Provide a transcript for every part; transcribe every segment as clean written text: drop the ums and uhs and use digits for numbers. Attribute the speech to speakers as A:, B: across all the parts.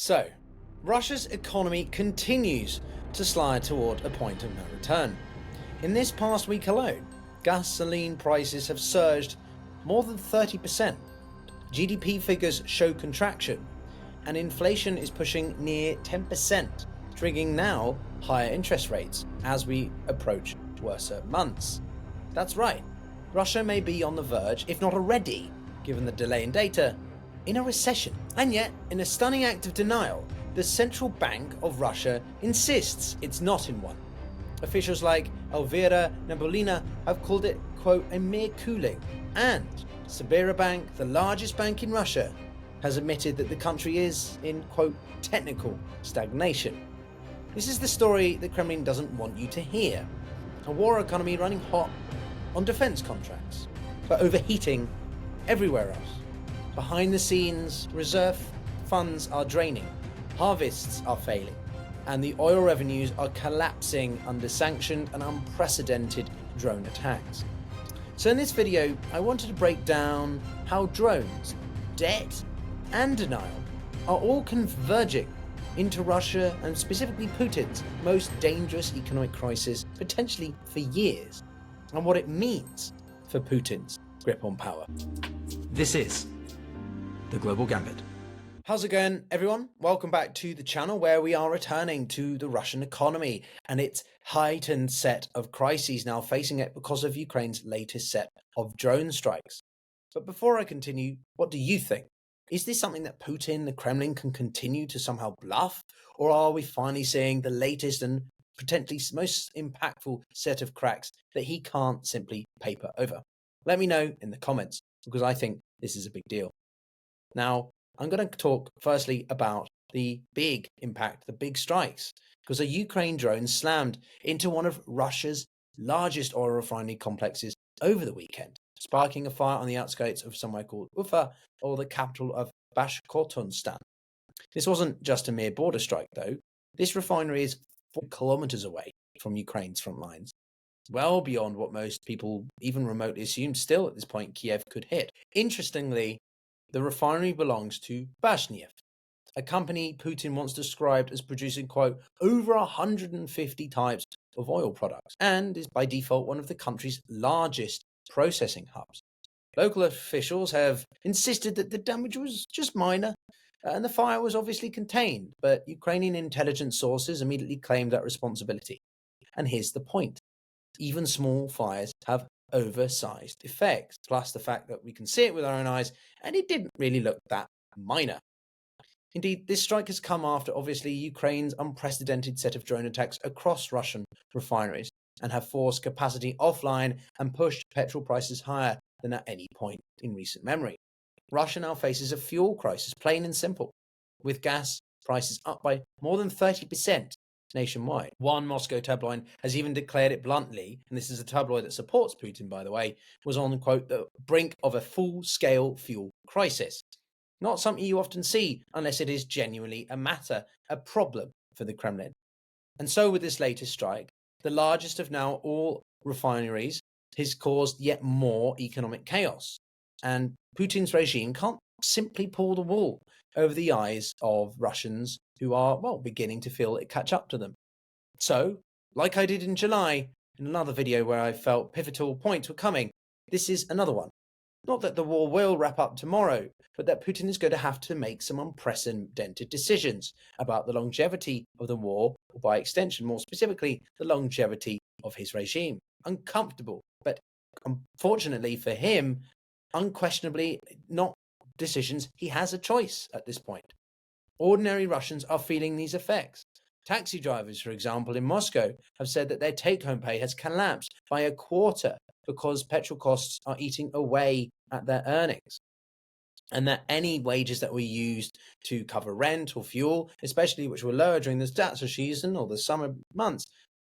A: So, Russia's economy continues to slide toward a point of no return. In this past week alone, gasoline prices have surged more than 30%. GDP figures show contraction, and inflation is pushing near 10%, triggering now higher interest rates as we approach worse months. That's right, Russia may be on the verge, if not already, given the delay in data, in a recession. And yet, in a stunning act of denial, the central bank of Russia insists it's not in one. Officials like Elvira Nabiulina have called it, quote, a mere cooling. And Sberbank, the largest bank in Russia, has admitted that the country is in, quote, technical stagnation. This is the story the Kremlin doesn't want you to hear. A war economy running hot on defense contracts, but overheating everywhere else. Behind the scenes, reserve funds are draining, harvests are failing, and the oil revenues are collapsing under sanctioned and unprecedented drone attacks. So in this video, I wanted to break down how drones, debt, and denial are all converging into Russia and specifically Putin's most dangerous economic crisis, potentially for years, and what it means for Putin's grip on power.
B: This is the Global Gambit.
A: How's it going, everyone? Welcome back to the channel where we are returning to the Russian economy and its heightened set of crises now facing it because of Ukraine's latest set of drone strikes. But before I continue, what do you think? Is this something that Putin, the Kremlin, can continue to somehow bluff? Or are we finally seeing the latest and potentially most impactful set of cracks that he can't simply paper over? Let me know in the comments, because I think this is a big deal. Now, I'm going to talk firstly about the big impact, the big strikes, because a Ukraine drone slammed into one of Russia's largest oil refinery complexes over the weekend, sparking a fire on the outskirts of somewhere called Ufa, or the capital of Bashkortostan. This wasn't just a mere border strike, though. This refinery is 4 kilometers away from Ukraine's front lines, well beyond what most people even remotely assumed still at this point Kiev could hit. Interestingly, the refinery belongs to Bashneft, a company Putin once described as producing, quote, over 150 types of oil products, and is by default one of the country's largest processing hubs. Local officials have insisted that the damage was just minor, and the fire was obviously contained, but Ukrainian intelligence sources immediately claimed that responsibility. And here's the point. Even small fires have oversized effects, plus the fact that we can see it with our own eyes, and it didn't really look that minor. Indeed, this strike has come after, obviously, Ukraine's unprecedented set of drone attacks across Russian refineries and have forced capacity offline and pushed petrol prices higher than at any point in recent memory. Russia now faces a fuel crisis, plain and simple, with gas prices up by more than 30% nationwide. One Moscow tabloid has even declared it bluntly, and this is a tabloid that supports Putin, by the way, was on, quote, the brink of a full-scale fuel crisis. Not something you often see unless it is genuinely a problem for the Kremlin. And so with this latest strike, the largest of now all refineries, has caused yet more economic chaos. And Putin's regime can't simply pull the wool over the eyes of Russians who are, well, beginning to feel it catch up to them. So, like I did in July, in another video where I felt pivotal points were coming, this is another one. Not that the war will wrap up tomorrow, but that Putin is going to have to make some unprecedented decisions about the longevity of the war, or by extension, more specifically, the longevity of his regime. Uncomfortable, but unfortunately for him, unquestionably not decisions he has a choice at this point. Ordinary Russians are feeling these effects. Taxi drivers, for example, in Moscow have said that their take-home pay has collapsed by a quarter because petrol costs are eating away at their earnings. And that any wages that were used to cover rent or fuel, especially which were lower during the Datsa season or the summer months,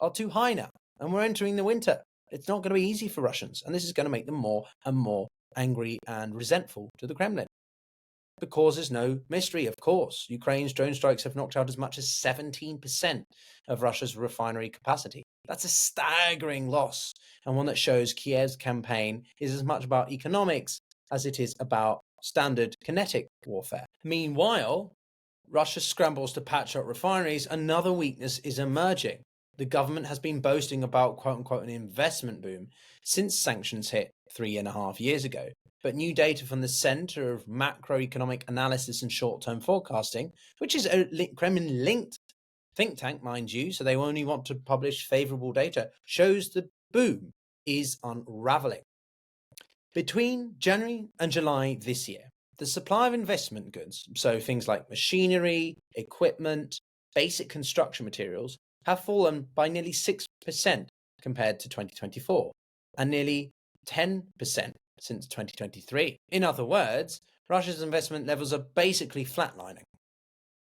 A: are too high now. And we're entering the winter. It's not going to be easy for Russians, and this is going to make them more and more angry and resentful to the Kremlin. The cause is no mystery, of course. Ukraine's drone strikes have knocked out as much as 17% of Russia's refinery capacity. That's a staggering loss, and one that shows Kiev's campaign is as much about economics as it is about standard kinetic warfare. Meanwhile, Russia scrambles to patch up refineries, another weakness is emerging. The government has been boasting about quote-unquote an investment boom since sanctions hit 3.5 years ago. But new data from the Center of Macroeconomic Analysis and Short-Term Forecasting, which is a Kremlin-linked think tank, mind you, so they only want to publish favorable data, shows the boom is unraveling. Between January and July this year, the supply of investment goods, so things like machinery, equipment, basic construction materials, have fallen by nearly 6% compared to 2024, and nearly 10% since 2023. In other words, Russia's investment levels are basically flatlining,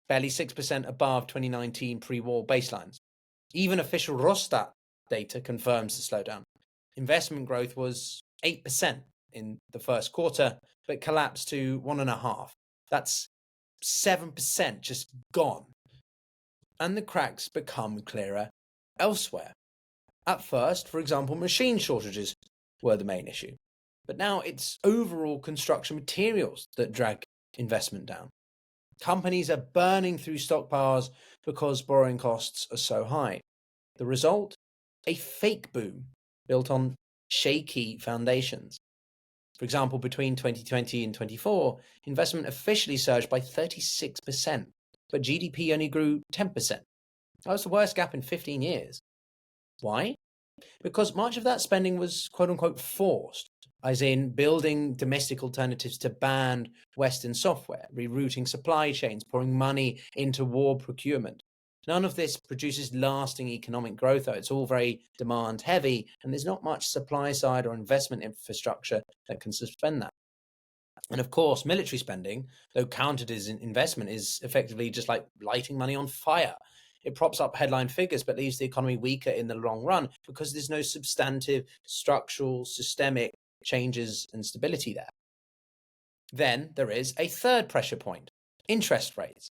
A: barely 6% above 2019 pre-war baselines. Even official Rosstat data confirms the slowdown. Investment growth was 8% in the first quarter, but collapsed to 1.5%. That's 7% just gone. And the cracks become clearer elsewhere. At first, for example, machine shortages were the main issue. But now it's overall construction materials that drag investment down. Companies are burning through stockpiles because borrowing costs are so high. The result? A fake boom built on shaky foundations. For example, between 2020 and 24, investment officially surged by 36%, but GDP only grew 10%. That was the worst gap in 15 years. Why? Because much of that spending was quote-unquote forced, as in building domestic alternatives to banned Western software, rerouting supply chains, pouring money into war procurement. None of this produces lasting economic growth, though. It's all very demand heavy, and there's not much supply side or investment infrastructure that can suspend that. And of course, military spending, though counted as investment, is effectively just like lighting money on fire. It props up headline figures, but leaves the economy weaker in the long run because there's no substantive, structural, systemic changes and stability there. Then there is a third pressure point: interest rates.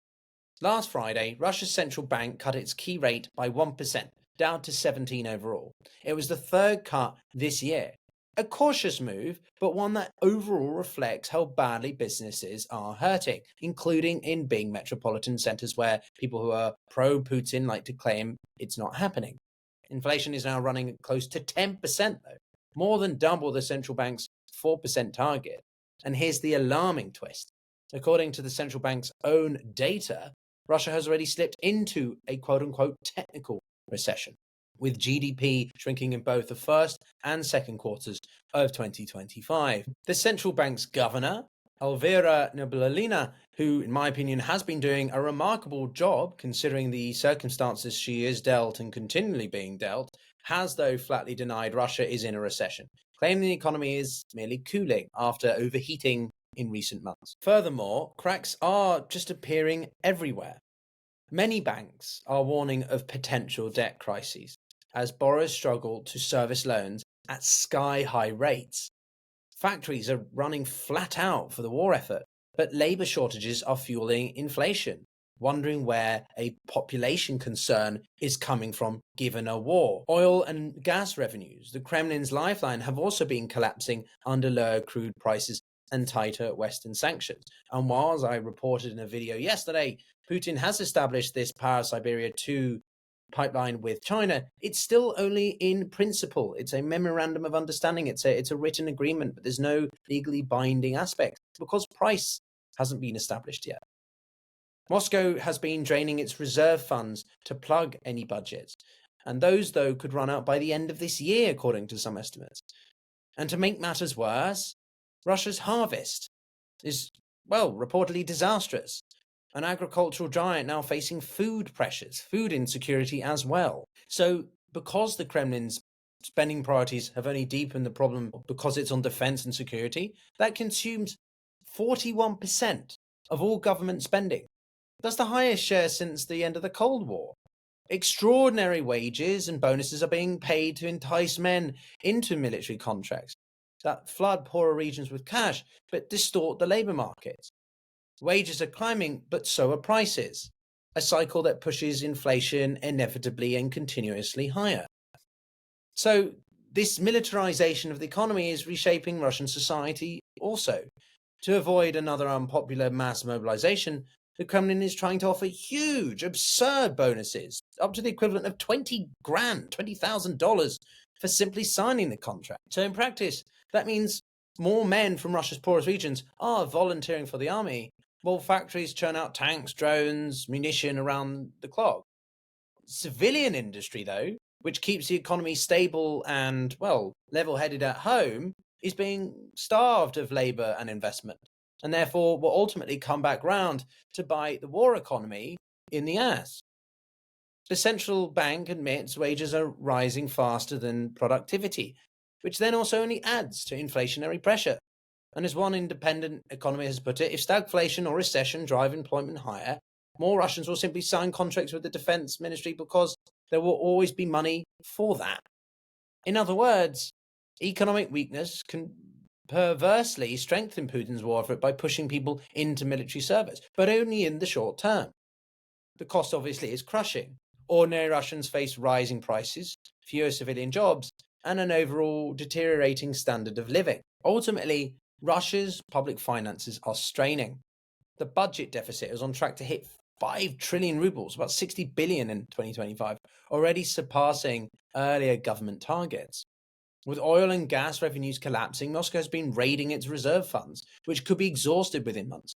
A: Last Friday, Russia's central bank cut its key rate by 1%, down to 17 overall. It was the third cut this year. A cautious move, but one that overall reflects how badly businesses are hurting, including in big metropolitan centres where people who are pro-Putin like to claim it's not happening. Inflation is now running close to 10%, though, more than double the central bank's 4% target. And here's the alarming twist. According to the central bank's own data, Russia has already slipped into a quote-unquote technical recession, with GDP shrinking in both the first and second quarters of 2025. The central bank's governor, Elvira Nabiullina, who in my opinion has been doing a remarkable job considering the circumstances she is dealt and continually being dealt, has though flatly denied Russia is in a recession, claiming the economy is merely cooling after overheating in recent months. Furthermore, cracks are just appearing everywhere. Many banks are warning of potential debt crises as borrowers struggle to service loans at sky-high rates. Factories are running flat out for the war effort, but labour shortages are fueling inflation, wondering where a population concern is coming from given a war. Oil and gas revenues, the Kremlin's lifeline, have also been collapsing under lower crude prices and tighter Western sanctions. And while, as I reported in a video yesterday, Putin has established this Power-Siberia 2 pipeline with China, it's still only in principle. It's a memorandum of understanding. It's a written agreement, but there's no legally binding aspect because price hasn't been established yet. Moscow has been draining its reserve funds to plug any budgets, and those, though, could run out by the end of this year, according to some estimates. And to make matters worse, Russia's harvest is, well, reportedly disastrous. An agricultural giant now facing food pressures, food insecurity as well. So because the Kremlin's spending priorities have only deepened the problem because it's on defense and security, that consumes 41% of all government spending. That's the highest share since the end of the Cold War. Extraordinary wages and bonuses are being paid to entice men into military contracts that flood poorer regions with cash, but distort the labour markets. Wages are climbing, but so are prices, a cycle that pushes inflation inevitably and continuously higher. So this militarization of the economy is reshaping Russian society also. To avoid another unpopular mass mobilization, the Kremlin is trying to offer huge, absurd bonuses, up to the equivalent of 20 grand, $20,000 for simply signing the contract. So in practice, that means more men from Russia's poorest regions are volunteering for the army, while factories churn out tanks, drones, munition around the clock. Civilian industry, though, which keeps the economy stable and, well, level-headed at home, is being starved of labour and investment, and therefore will ultimately come back round to bite the war economy in the ass. The central bank admits wages are rising faster than productivity, which then also only adds to inflationary pressure. And as one independent economist has put it, if stagflation or recession drive employment higher, more Russians will simply sign contracts with the defense ministry because there will always be money for that. In other words, economic weakness can perversely strengthen Putin's war effort by pushing people into military service, but only in the short term. The cost obviously is crushing. Ordinary Russians face rising prices, fewer civilian jobs, and an overall deteriorating standard of living. Ultimately, Russia's public finances are straining. The budget deficit is on track to hit 5 trillion rubles, about 60 billion in 2025, already surpassing earlier government targets. With oil and gas revenues collapsing, Moscow has been raiding its reserve funds, which could be exhausted within months.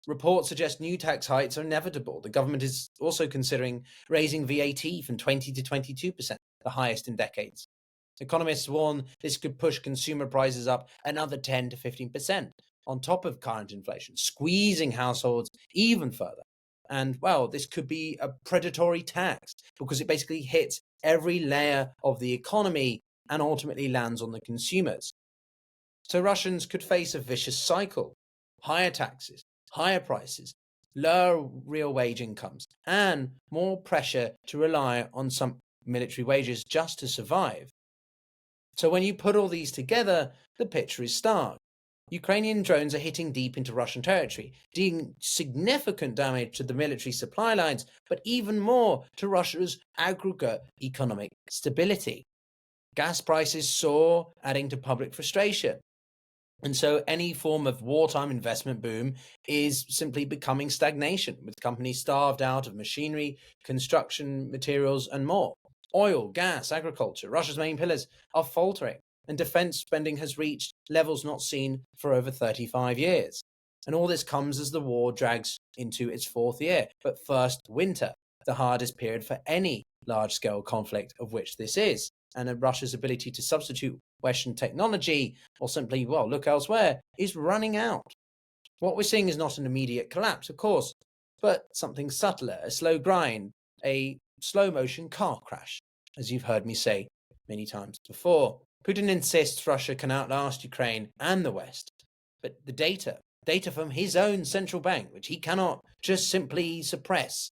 A: Reports suggest new tax hikes are inevitable. The government is also considering raising VAT from 20 to 22%, the highest in decades. Economists warn this could push consumer prices up another 10 to 15% on top of current inflation, squeezing households even further. And, well, this could be a predatory tax because it basically hits every layer of the economy and ultimately lands on the consumers. So Russians could face a vicious cycle: higher taxes, higher prices, lower real wage incomes, and more pressure to rely on some military wages just to survive. So when you put all these together, the picture is stark. Ukrainian drones are hitting deep into Russian territory, doing significant damage to the military supply lines, but even more to Russia's aggregate economic stability. Gas prices soar, adding to public frustration. And so any form of wartime investment boom is simply becoming stagnation, with companies starved out of machinery, construction materials, and more. Oil, gas, agriculture, Russia's main pillars, are faltering, and defense spending has reached levels not seen for over 35 years. And all this comes as the war drags into its fourth year, but first winter, the hardest period for any large-scale conflict, of which this is. And Russia's ability to substitute Western technology, or simply, well, look elsewhere, is running out. What we're seeing is not an immediate collapse, of course, but something subtler, a slow grind, a slow-motion car crash, as you've heard me say many times before. Putin insists Russia can outlast Ukraine and the West, but the data from his own central bank, which he cannot just simply suppress,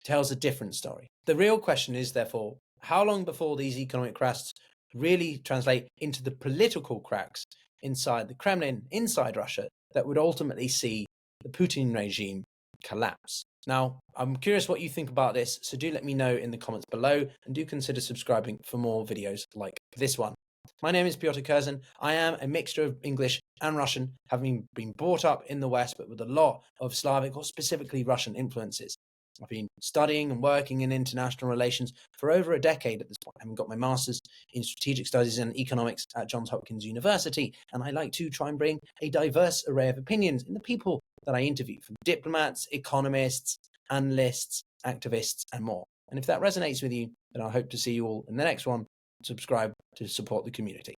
A: tells a different story. The real question is, therefore, how long before these economic cracks really translate into the political cracks inside the Kremlin, inside Russia, that would ultimately see the Putin regime collapse? Now, I'm curious what you think about this, so do let me know in the comments below, and do consider subscribing for more videos like this one. My name is Pyotr Kurzin. I am a mixture of English and Russian, having been brought up in the West, but with a lot of Slavic or specifically Russian influences. I've been studying and working in international relations for over a decade at this point. I've got my master's in strategic studies and economics at Johns Hopkins University, and I like to try and bring a diverse array of opinions in the people that I interview, from diplomats, economists, analysts, activists, and more. And if that resonates with you, then I hope to see you all in the next one. Subscribe to support the community.